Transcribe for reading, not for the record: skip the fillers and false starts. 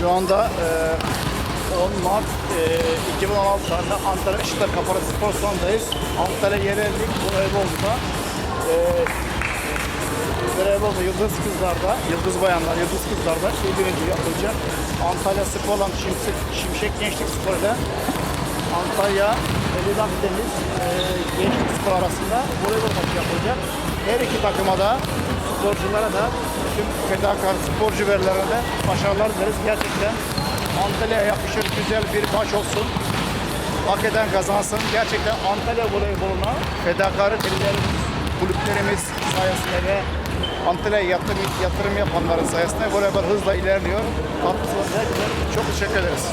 Şu anda 10 Mart 2016 tarihinde Antalya Işıklar Kapalı Spor Salonu'ndayız. Antalya Yerellik Voleybol'da Voleybol'da Yıldız Kızlar'da, Yıldız Bayanlar, Yıldız Kızlar'da birinci yapılacak. Antalya Spor'la Şimşek Gençlik Spor ile Antalya Veli Akdeniz Gençlik Spor arasında voleybol maçı yapılacak. Her iki takıma da, sporculara da, tüm fedakar sporcu verilerine de başarılar dileriz. Gerçekten Antalya'ya yakışır güzel bir maç olsun. Hak eden kazansın. Gerçekten Antalya voleyboluna fedakarı velilerimiz, kulüplerimiz sayesinde ve Antalya'ya yatırım yapanların sayesinde voleybol hızla ilerliyor. Katkısı çok teşekkür ederiz.